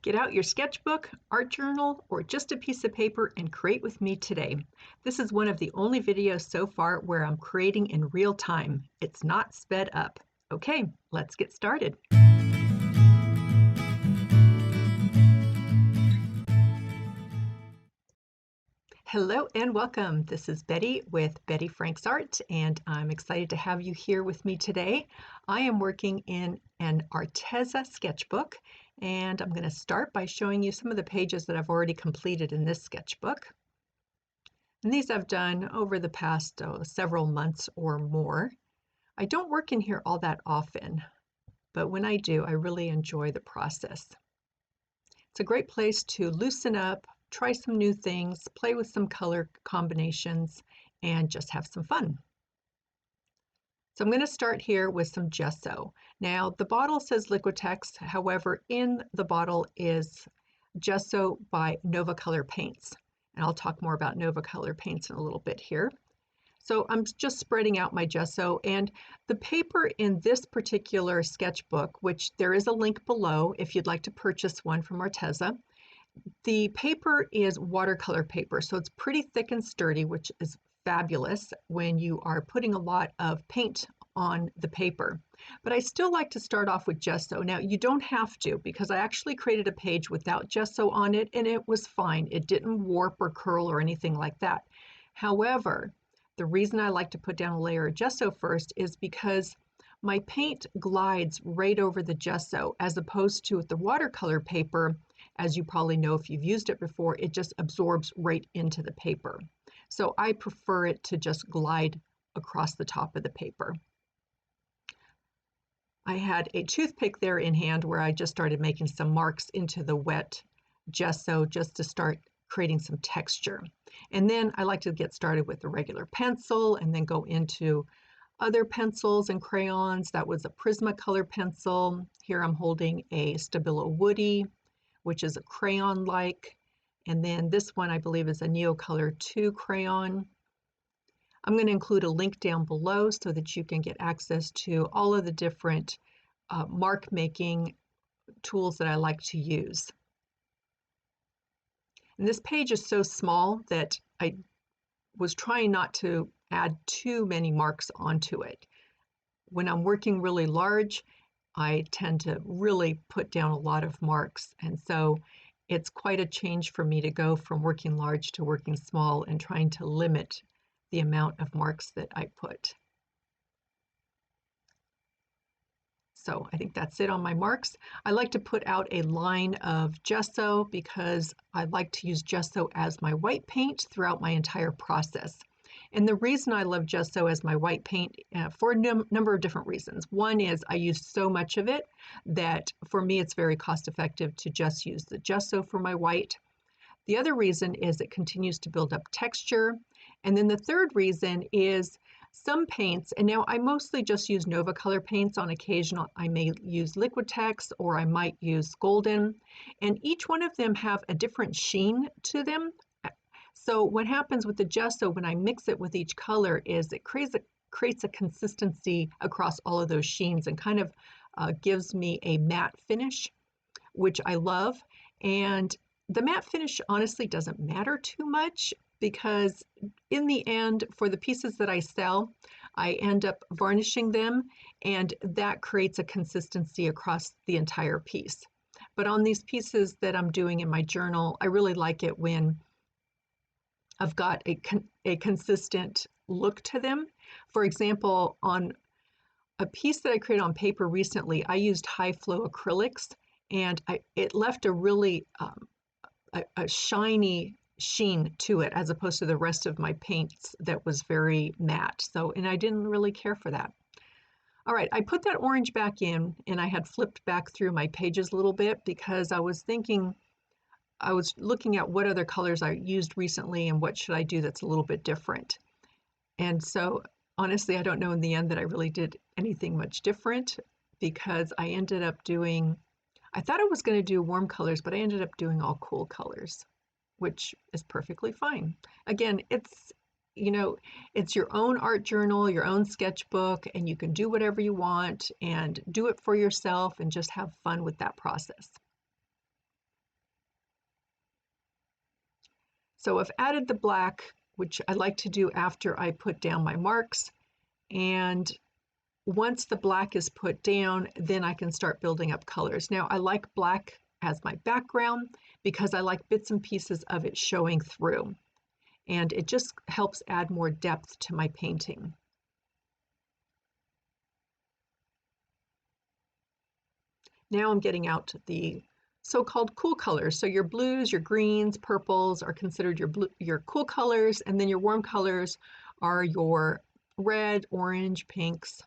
Get out your sketchbook, art journal, or just a piece of paper and create with me today. This is one of the only videos so far where I'm creating in real time. It's not sped up. Okay, let's get started. Hello and welcome. This is Betty with Betty Franks Art, and I'm excited to have you here with me today. I am working in an Arteza sketchbook, and I'm going to start by showing you some of the pages that I've already completed in this sketchbook. And these I've done over the past several months or more. I don't work in here all that often, but when I do, I really enjoy the process. It's a great place to loosen up, try some new things, play with some color combinations, and just have some fun. So I'm going to start here with some gesso. Now the bottle says Liquitex, however in the bottle is gesso by Nova Color Paints. And I'll talk more about Nova Color Paints in a little bit here. So I'm just spreading out my gesso, and the paper in this particular sketchbook, which there is a link below if you'd like to purchase one from Arteza, the paper is watercolor paper, so it's pretty thick and sturdy, which is fabulous when you are putting a lot of paint on the paper. But I still like to start off with gesso. Now, you don't have to, because I actually created a page without gesso on it, and it was fine. It didn't warp or curl or anything like that. However, the reason I like to put down a layer of gesso first is because my paint glides right over the gesso, as opposed to with the watercolor paper, as you probably know if you've used it before, it just absorbs right into the paper. So I prefer it to just glide across the top of the paper. I had a toothpick there in hand where I just started making some marks into the wet gesso just to start creating some texture. And then I like to get started with a regular pencil and then go into other pencils and crayons. That was a Prismacolor pencil. Here I'm holding a Stabilo Woody, which is a crayon-like. And then this one I believe is a Neocolor 2 crayon. I'm going to include a link down below so that you can get access to all of the different mark making tools that I like to use. And this page is so small that I was trying not to add too many marks onto it. When I'm working really large, I tend to really put down a lot of marks, and so it's quite a change for me to go from working large to working small and trying to limit the amount of marks that I put. So I think that's it on my marks. I like to put out a line of gesso because I like to use gesso as my white paint throughout my entire process. And the reason I love gesso as my white paint for a number of different reasons. One is I use so much of it that for me it's very cost effective to just use the gesso for my white. The other reason is it continues to build up texture. And then the third reason is some paints, and now I mostly just use Nova Color paints. On occasion I may use Liquitex or I might use Golden, and each one of them have a different sheen to them. So what happens with the gesso when I mix it with each color is it creates a consistency across all of those sheens and kind of gives me a matte finish, which I love. And the matte finish honestly doesn't matter too much because in the end, for the pieces that I sell, I end up varnishing them, and that creates a consistency across the entire piece. But on these pieces that I'm doing in my journal, I really like it when I've got a consistent look to them. For example, on a piece that I created on paper recently, I used high flow acrylics, and it left a really a shiny sheen to it as opposed to the rest of my paints that was very matte. So, and I didn't really care for that. All right, I put that orange back in, and I had flipped back through my pages a little bit because I was looking at what other colors I used recently and what should I do that's a little bit different. And so honestly, I don't know in the end that I really did anything much different because I ended up doing, I thought I was going to do warm colors, but I ended up doing all cool colors, which is perfectly fine. Again, it's your own art journal, your own sketchbook, and you can do whatever you want and do it for yourself and just have fun with that process. So I've added the black, which I like to do after I put down my marks. And once the black is put down, then I can start building up colors. Now I like black as my background because I like bits and pieces of it showing through. And it just helps add more depth to my painting. Now I'm getting out the so-called cool colors. So your blues, your greens, purples are considered your cool colors, and then your warm colors are your red, orange, pinks.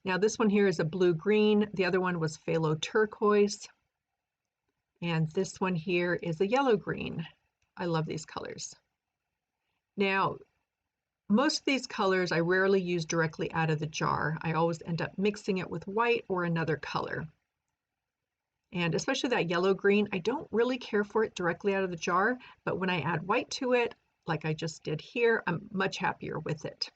Now this one here is a blue-green. The other one was phthalo turquoise. And this one here is a yellow-green. I love these colors. Now, most of these colors I rarely use directly out of the jar. I always end up mixing it with white or another color. And especially that yellow-green, I don't really care for it directly out of the jar, but when I add white to it, like I just did here, I'm much happier with it.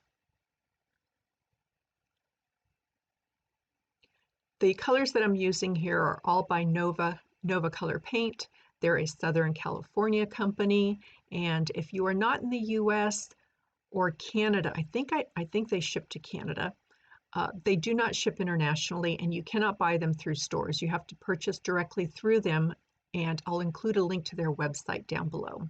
The colors that I'm using here are all by Nova Color Paint. They're a Southern California company, and if you are not in the US or Canada, I think they ship to Canada. They do not ship internationally, and you cannot buy them through stores. You have to purchase directly through them, and I'll include a link to their website down below.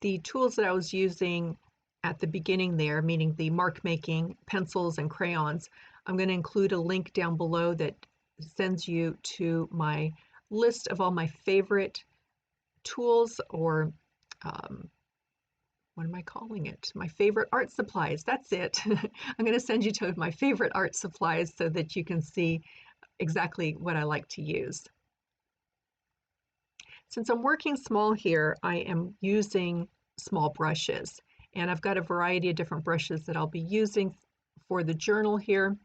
The tools that I was using at the beginning there, meaning the mark making pencils and crayons, I'm going to include a link down below that sends you to my list of all my favorite tools, or what am I calling it? My favorite art supplies. That's it. I'm going to send you to my favorite art supplies so that you can see exactly what I like to use. Since I'm working small here, I am using small brushes, and I've got a variety of different brushes that I'll be using for the journal here.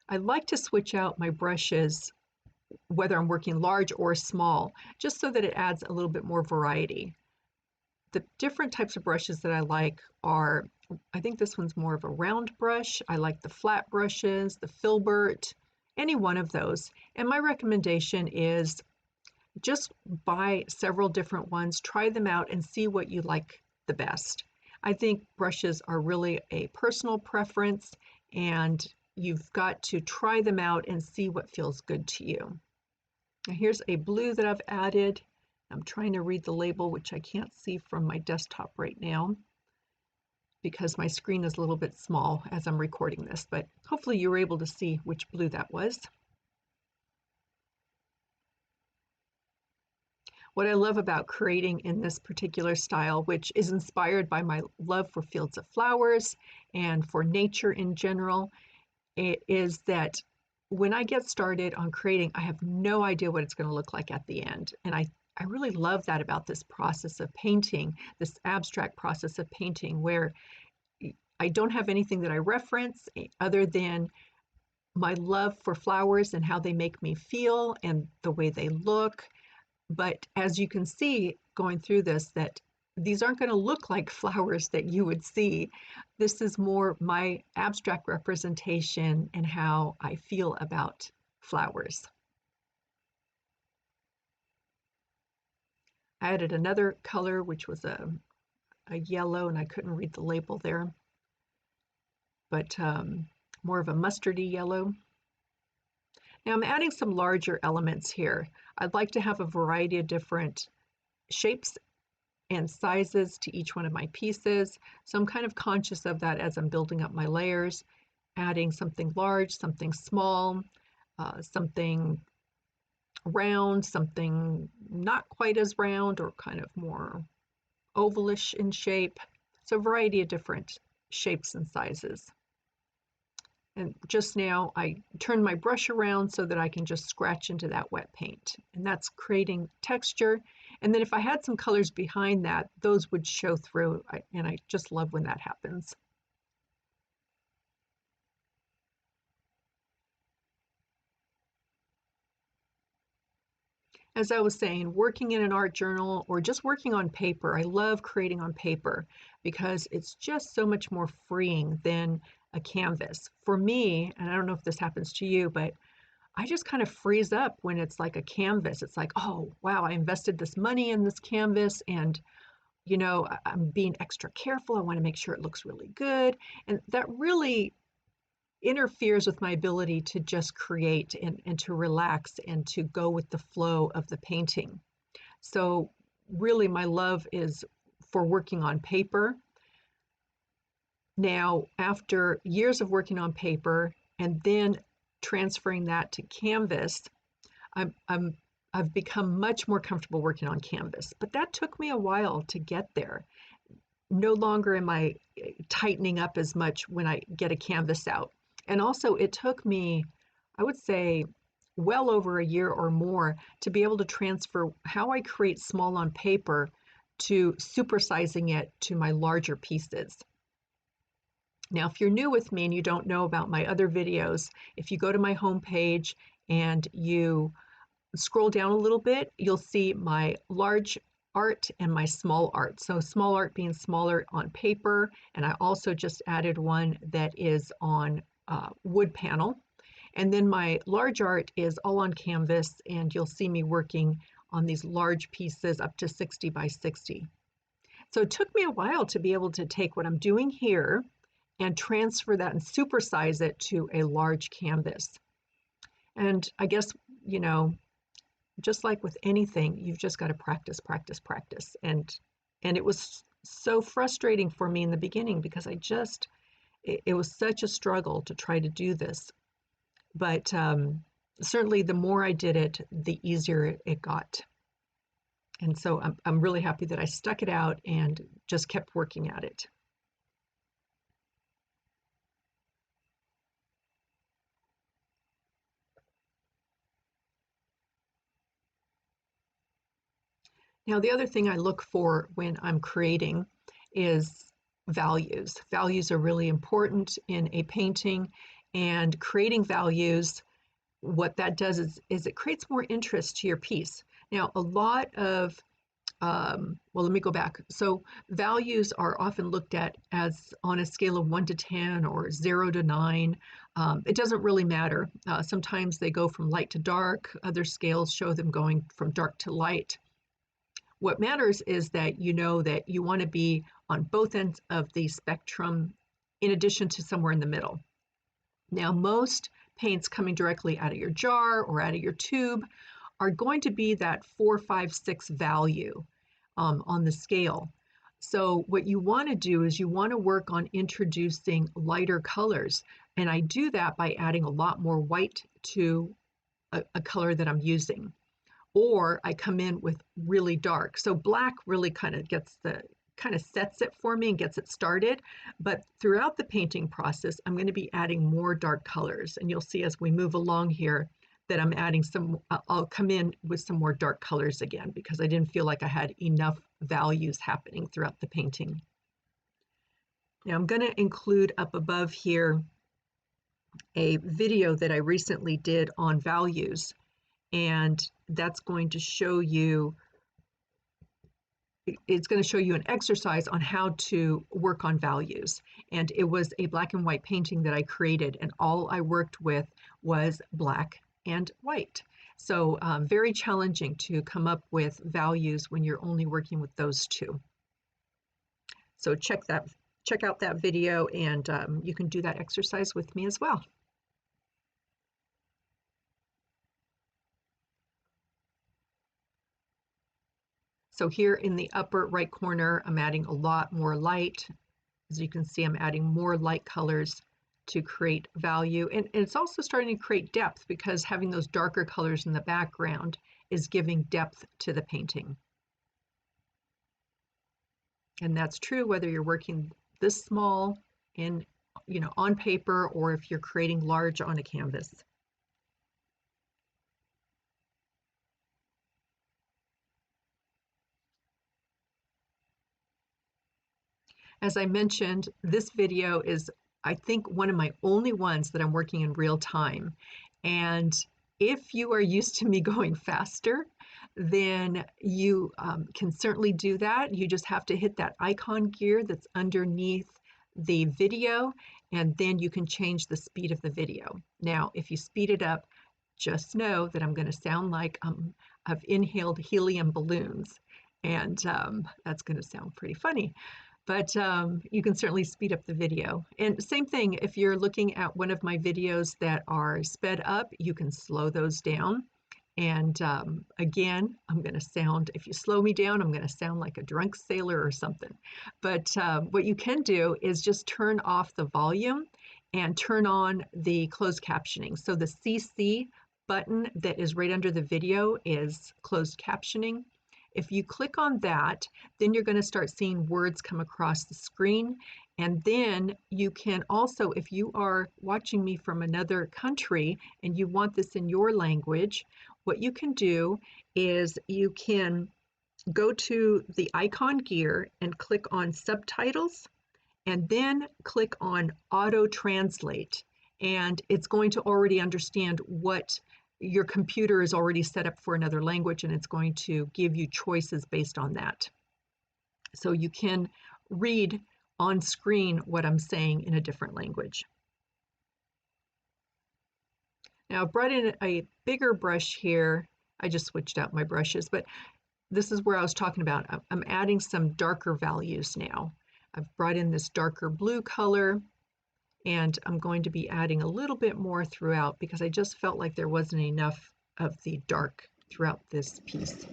I like to switch out my brushes whether I'm working large or small, just so that it adds a little bit more variety. The different types of brushes that I like are, I think this one's more of a round brush. I like the flat brushes, the filbert, any one of those. And my recommendation is just buy several different ones, try them out, and see what you like the best. I think brushes are really a personal preference, and you've got to try them out and see what feels good to you. Now here's a blue that I've added. I'm trying to read the label, which I can't see from my desktop right now because my screen is a little bit small as I'm recording this, but hopefully you were able to see which blue that was. What I love about creating in this particular style, which is inspired by my love for fields of flowers and for nature in general, is that when I get started on creating, I have no idea what it's going to look like at the end. And I really love that about this process of painting, this abstract process of painting, where I don't have anything that I reference other than my love for flowers and how they make me feel and the way they look. But as you can see going through this, that these aren't going to look like flowers that you would see. This is more my abstract representation and how I feel about flowers. I added another color, which was a yellow, and I couldn't read the label there, but more of a mustardy yellow. Now I'm adding some larger elements here. I'd like to have a variety of different shapes and sizes to each one of my pieces. So I'm kind of conscious of that as I'm building up my layers, adding something large, something small, something round, something not quite as round or kind of more ovalish in shape. So a variety of different shapes and sizes. And just now I turned my brush around so that I can just scratch into that wet paint. And that's creating texture. And then if I had some colors behind that, those would show through. And I just love when that happens. as I was saying, working in an art journal or just working on paper, I love creating on paper because it's just so much more freeing than a canvas. For me, and I don't know if this happens to you, but I just kind of freeze up when it's like a canvas. It's like, oh, wow, I invested this money in this canvas and I'm being extra careful. I want to make sure it looks really good. And that really interferes with my ability to just create and to relax and to go with the flow of the painting. So really my love is for working on paper. Now, after years of working on paper and then transferring that to canvas, I'm, I'm, I've become much more comfortable working on canvas, but that took me a while to get there. No longer am I tightening up as much when I get a canvas out. And also, it took me, I would say, well over a year or more to be able to transfer how I create small on paper to supersizing it to my larger pieces. Now, if you're new with me and you don't know about my other videos, if you go to my homepage and you scroll down a little bit, you'll see my large art and my small art. So small art being smaller on paper, and I also just added one that is on wood panel. And then my large art is all on canvas, and you'll see me working on these large pieces up to 60 by 60. So it took me a while to be able to take what I'm doing here and transfer that and supersize it to a large canvas. And I guess, just like with anything, you've just got to practice, practice, practice. And it was so frustrating for me in the beginning because it was such a struggle to try to do this. But certainly the more I did it, the easier it got. And so I'm really happy that I stuck it out and just kept working at it. Now, the other thing I look for when I'm creating is values. Values are really important in a painting, and creating values, what that does is it creates more interest to your piece. Now, a lot of, well, let me go back. So values are often looked at as on a scale of 1 to 10 or 0 to 9. It doesn't really matter. Sometimes they go from light to dark. Other scales show them going from dark to light. What matters is that you know that you want to be on both ends of the spectrum in addition to somewhere in the middle. Now, most paints coming directly out of your jar or out of your tube are going to be that 4, 5, 6 value on the scale. So what you want to do is you want to work on introducing lighter colors. And I do that by adding a lot more white to a color that I'm using. Or I come in with really dark. So black really kind of sets it for me and gets it started. But throughout the painting process, I'm going to be adding more dark colors. And you'll see as we move along here that I'm adding I'll come in with some more dark colors again because I didn't feel like I had enough values happening throughout the painting. Now I'm going to include up above here a video that I recently did on values. And that's going to show you, it's going to show you an exercise on how to work on values. And it was a black and white painting that I created, and all I worked with was black and white. So very challenging to come up with values when you're only working with those two. So check out that video, and you can do that exercise with me as well. So here in the upper right corner, I'm adding a lot more light. As you can see, I'm adding more light colors to create value. And it's also starting to create depth because having those darker colors in the background is giving depth to the painting. And that's true whether you're working this small on paper or if you're creating large on a canvas. As I mentioned, this video is, I think, one of my only ones that I'm working in real time. And if you are used to me going faster, then you can certainly do that. You just have to hit that icon gear that's underneath the video, and then you can change the speed of the video. Now, if you speed it up, just know that I'm going to sound like I've inhaled helium balloons, and that's going to sound pretty funny. But you can certainly speed up the video. And same thing, if you're looking at one of my videos that are sped up, you can slow those down. And again, I'm going to sound, if you slow me down, I'm going to sound like a drunk sailor or something. But what you can do is just turn off the volume and turn on the closed captioning. So the CC button that is right under the video is closed captioning. If you click on that, then you're going to start seeing words come across the screen. And then you can also, if you are watching me from another country and you want this in your language, what you can do is you can go to the icon gear and click on subtitles, and then click on auto translate. And it's going to already understand what your computer is already set up for another language, and it's going to give you choices based on that. So you can read on screen what I'm saying in a different language. Now I've brought in a bigger brush here. I just switched out my brushes, but this is where I was talking about. I'm adding some darker values now. I've brought in this darker blue color, and I'm going to be adding a little bit more throughout because I just felt like there wasn't enough of the dark throughout this piece.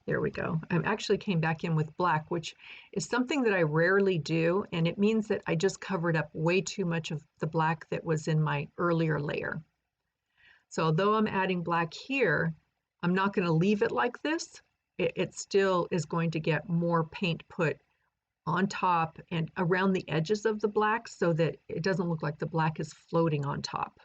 There we go. I actually came back in with black, which is something that I rarely do, and it means that I just covered up way too much of the black that was in my earlier layer. So although I'm adding black here, I'm not going to leave it like this. It still is going to get more paint put on top and around the edges of the black so that it doesn't look like the black is floating on top.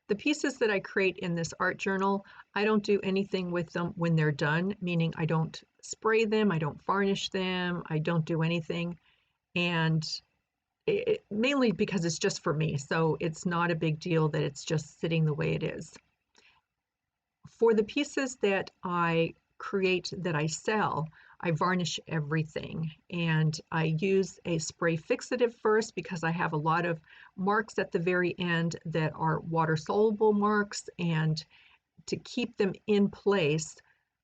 The pieces that I create in this art journal, I don't do anything with them when they're done, meaning I don't spray them, I don't varnish them, I don't do anything. And mainly because it's just for me, so it's not a big deal that it's just sitting the way it is. For the pieces that I create that I sell, I varnish everything, and I use a spray fixative first because I have a lot of marks at the very end that are water soluble marks, and to keep them in place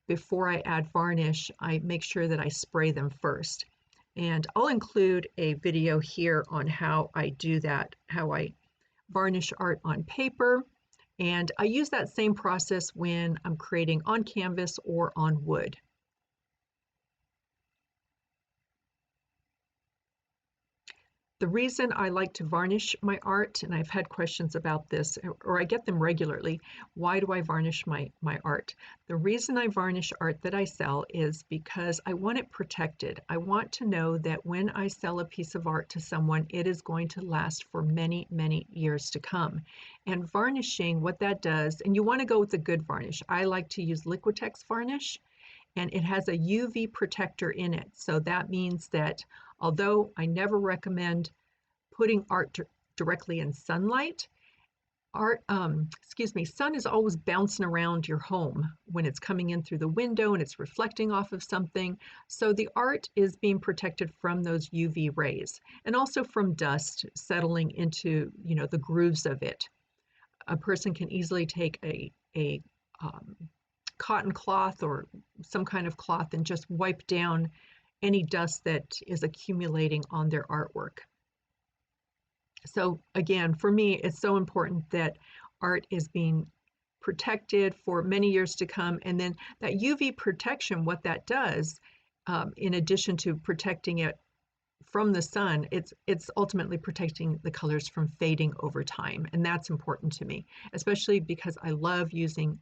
before I add varnish, I make sure that I spray them first. And I'll include a video here on how I do that, how I varnish art on paper. And I use that same process when I'm creating on canvas or on wood. The reason I like to varnish my art, and I've had questions about this, or I get them regularly, why do I varnish my art? The reason I varnish art that I sell is because I want it protected. I want to know that when I sell a piece of art to someone, it is going to last for many, many years to come. And varnishing, what that does, and you want to go with a good varnish. I like to use Liquitex varnish, and it has a UV protector in it. So that means that although I never recommend putting art directly in sunlight, sun is always bouncing around your home when it's coming in through the window and it's reflecting off of something. So the art is being protected from those UV rays and also from dust settling into, the grooves of it. A person can easily take a cotton cloth or some kind of cloth and just wipe down any dust that is accumulating on their artwork. So again, for me, it's so important that art is being protected for many years to come. And then that UV protection, what that does, in addition to protecting it from the sun, it's ultimately protecting the colors from fading over time. And that's important to me, especially because I love using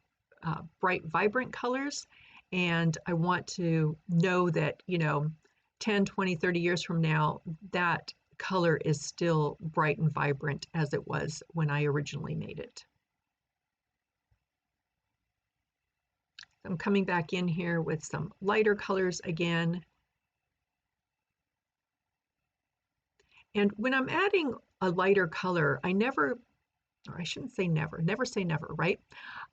bright, vibrant colors. And I want to know that, 10, 20, 30 years from now, that color is still bright and vibrant as it was when I originally made it. I'm coming back in here with some lighter colors again. And when I'm adding a lighter color, I never, or I shouldn't say never say never, right?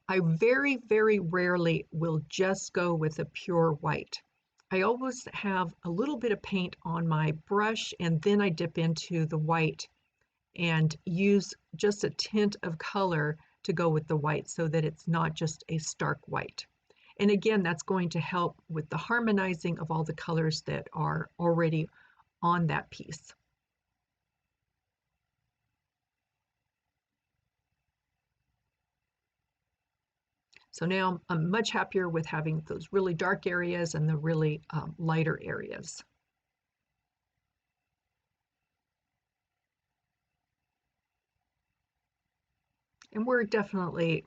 I very, very rarely will just go with a pure white. I always have a little bit of paint on my brush and then I dip into the white and use just a tint of color to go with the white so that it's not just a stark white. And again, that's going to help with the harmonizing of all the colors that are already on that piece. So now I'm much happier with having those really dark areas and the really lighter areas. And we're definitely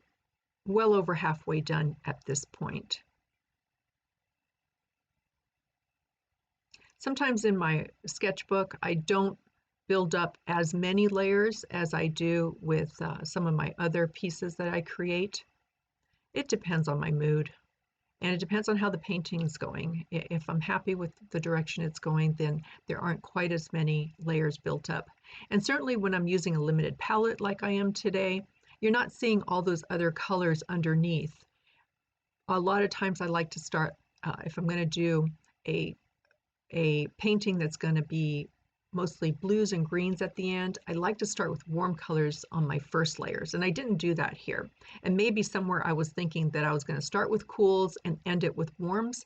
well over halfway done at this point. Sometimes in my sketchbook, I don't build up as many layers as I do with some of my other pieces that I create. It depends on my mood, and it depends on how the painting's going. If I'm happy with the direction it's going, then there aren't quite as many layers built up. And certainly when I'm using a limited palette like I am today, you're not seeing all those other colors underneath. A lot of times I like to start, if I'm going to do a painting that's going to be mostly blues and greens at the end, I like to start with warm colors on my first layers, and I didn't do that here. And maybe somewhere I was thinking that I was going to start with cools and end it with warms,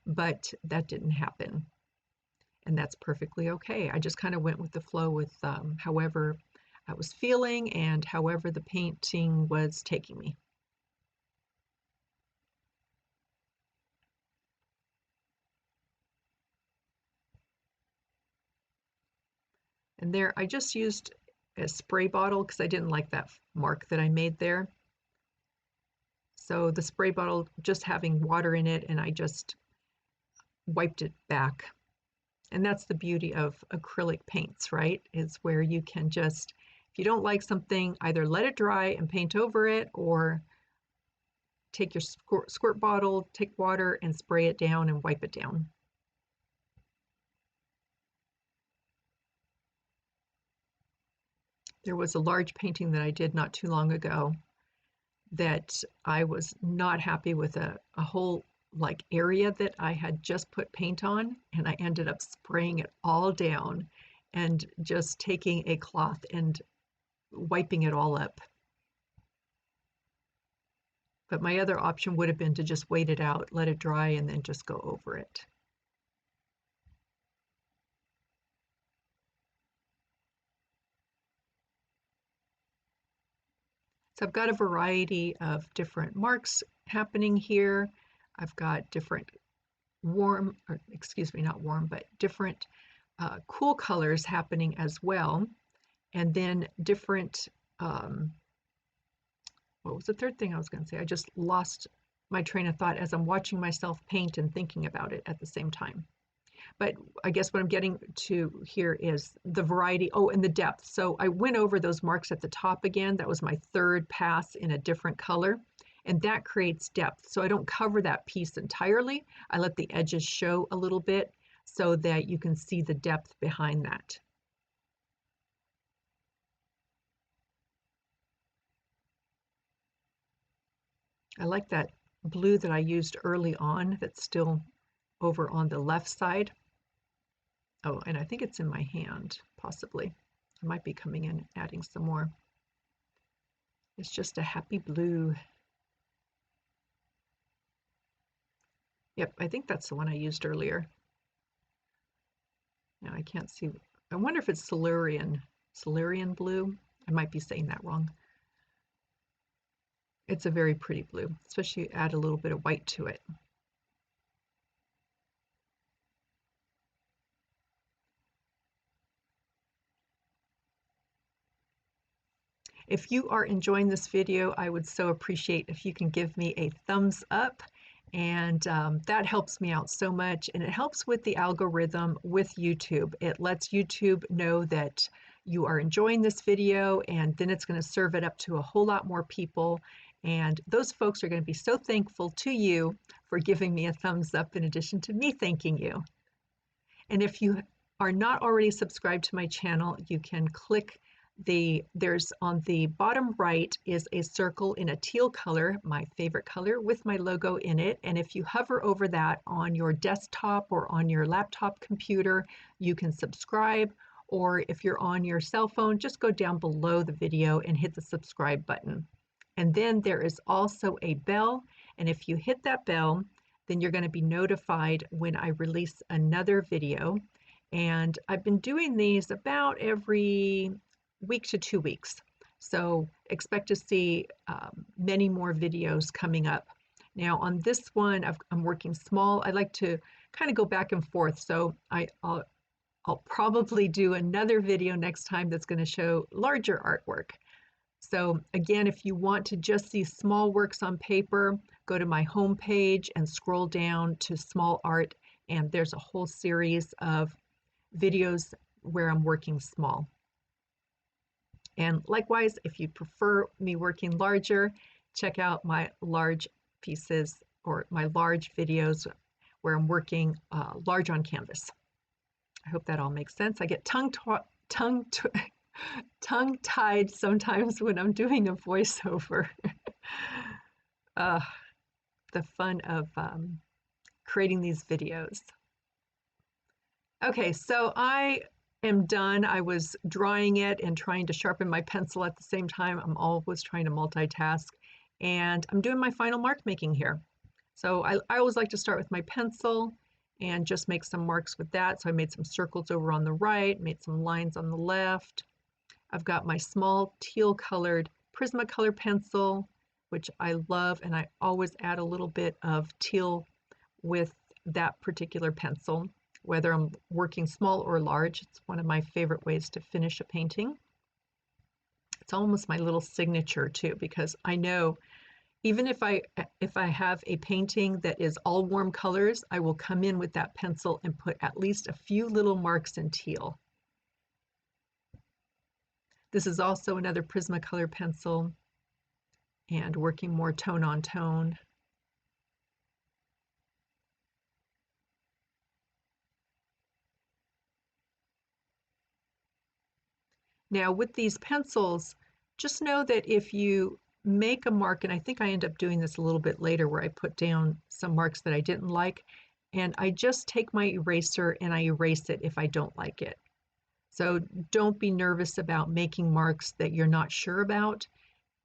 but that didn't happen. And that's perfectly okay. I just kind of went with the flow with however I was feeling and however the painting was taking me. And there, I just used a spray bottle because I didn't like that mark that I made there. So the spray bottle just having water in it, and I just wiped it back. And that's the beauty of acrylic paints, right? Is where you can just, if you don't like something, either let it dry and paint over it, or take your squirt bottle, take water and spray it down and wipe it down. There was a large painting that I did not too long ago that I was not happy with a whole like area that I had just put paint on, and I ended up spraying it all down and just taking a cloth and wiping it all up. But my other option would have been to just wait it out, let it dry, and then just go over it. So I've got a variety of different marks happening here. I've got different warm, or excuse me, not warm, but different cool colors happening as well. And then different, what was the third thing I was going to say? I just lost my train of thought as I'm watching myself paint and thinking about it at the same time. But I guess what I'm getting to here is the variety, oh, and the depth. So I went over those marks at the top again. That was my third pass in a different color, and that creates depth. So I don't cover that piece entirely. I let the edges show a little bit so that you can see the depth behind that. I like that blue that I used early on that's still over on the left side. Oh, and I think it's in my hand, possibly. I might be coming in, adding some more. It's just a happy blue. Yep, I think that's the one I used earlier. Now I can't see. I wonder if it's Silurian blue. I might be saying that wrong. It's a very pretty blue, especially add a little bit of white to it. If you are enjoying this video, I would so appreciate if you can give me a thumbs up, and that helps me out so much, and it helps with the algorithm with YouTube. It lets YouTube know that you are enjoying this video, and then it's going to serve it up to a whole lot more people, And those folks are going to be so thankful to you for giving me a thumbs up in addition to me thanking you. And if you are not already subscribed to my channel, you can click there's on the bottom right is a circle in a teal color, my favorite color, with my logo in it. And if you hover over that on your desktop or on your laptop computer, you can subscribe. Or if you're on your cell phone, just go down below the video and hit the subscribe button. And then there is also a bell. And if you hit that bell, then you're going to be notified when I release another video. And I've been doing these about every week to 2 weeks. So expect to see many more videos coming up. Now on this one, I'm working small. I like to kind of go back and forth. So I'll probably do another video next time that's going to show larger artwork. So again, if you want to just see small works on paper, go to my home page and scroll down to small art, and there's a whole series of videos where I'm working small. And likewise, if you prefer me working larger, check out my large pieces or my large videos where I'm working large on canvas. I hope that all makes sense. I get tongue-tied sometimes when I'm doing a voiceover. The fun of creating these videos. Okay, so I am done. I was drawing it and trying to sharpen my pencil at the same time. I'm always trying to multitask. And I'm doing my final mark making here. So I always like to start with my pencil and just make some marks with that. So I made some circles over on the right, made some lines on the left. I've got my small teal colored Prismacolor pencil, which I love, and I always add a little bit of teal with that particular pencil, whether I'm working small or large. It's one of my favorite ways to finish a painting. It's almost my little signature too, because I know even if I have a painting that is all warm colors, I will come in with that pencil and put at least a few little marks in teal. This is also another Prismacolor pencil and working more tone on tone. Now with these pencils, just know that if you make a mark, and I think I end up doing this a little bit later where I put down some marks that I didn't like, and I just take my eraser and I erase it if I don't like it. So don't be nervous about making marks that you're not sure about.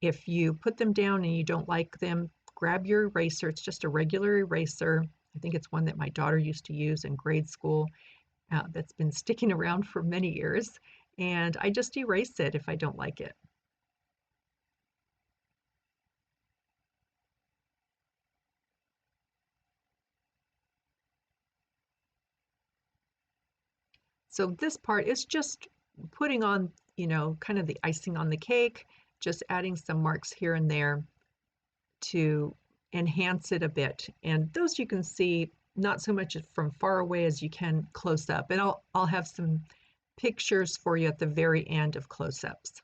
If you put them down and you don't like them, grab your eraser. It's just a regular eraser. I think it's one that my daughter used to use in grade school that's been sticking around for many years. And I just erase it if I don't like it. So this part is just putting on, you know, kind of the icing on the cake, just adding some marks here and there to enhance it a bit. And those you can see not so much from far away as you can close up. And I'll have some pictures for you at the very end of close-ups.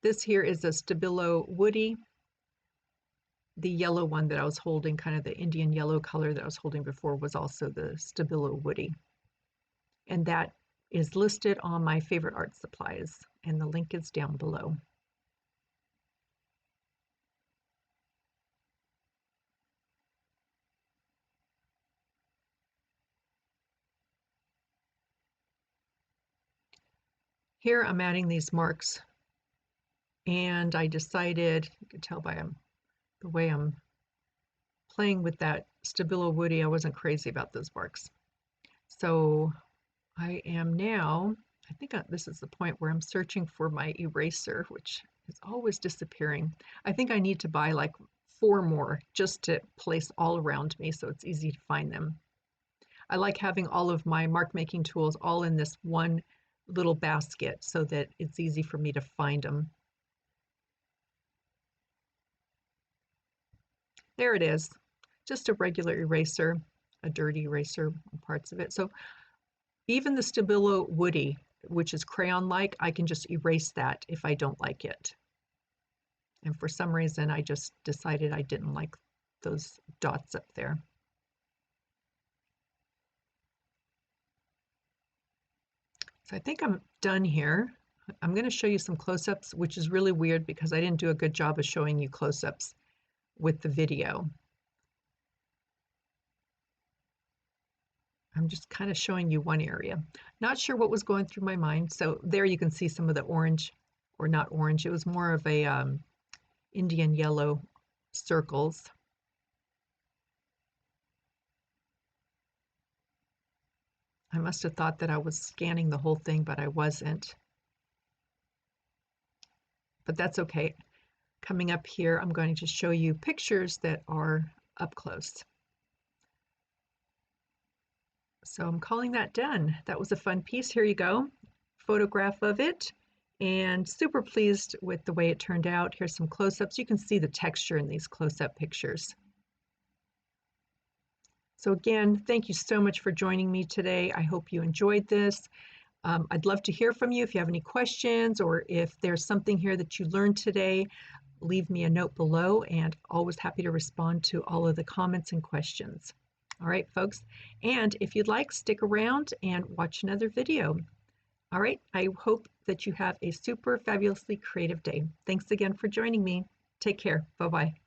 This here is a Stabilo Woody. The yellow one that I was holding, kind of the Indian yellow color that I was holding before, was also the Stabilo Woody. And that is listed on my favorite art supplies, and the link is down below. Here I'm adding these marks, and I decided, you can tell by the way I'm playing with that Stabilo Woody, I wasn't crazy about those marks. So I am now, I think this is the point where I'm searching for my eraser, which is always disappearing. I think I need to buy like 4 more just to place all around me so it's easy to find them. I like having all of my mark making tools all in this one little basket so that it's easy for me to find them. There it is, just a regular eraser, a dirty eraser on parts of it. So even the Stabilo Woody which is crayon-like, I can just erase that if I don't like it. And for some reason, I just decided I didn't like those dots up there. So I think I'm done here. I'm going to show you some close-ups, which is really weird because I didn't do a good job of showing you close-ups with the video. I'm just kind of showing you one area. Not sure what was going through my mind. So there you can see some of the orange, or not orange, it was more of a Indian yellow circles. I must have thought that I was scanning the whole thing, but I wasn't. But that's okay. Coming up here, I'm going to just show you pictures that are up close. So I'm calling that done. That was a fun piece. Here you go. Photograph of it. And super pleased with the way it turned out. Here's some close-ups. You can see the texture in these close-up pictures. So again, thank you so much for joining me today. I hope you enjoyed this. I'd love to hear from you if you have any questions, or if there's something here that you learned today, leave me a note below, and always happy to respond to all of the comments and questions. All right, folks. And if you'd like, stick around and watch another video. All right, I hope that you have a super fabulously creative day. Thanks again for joining me. Take care. Bye-bye.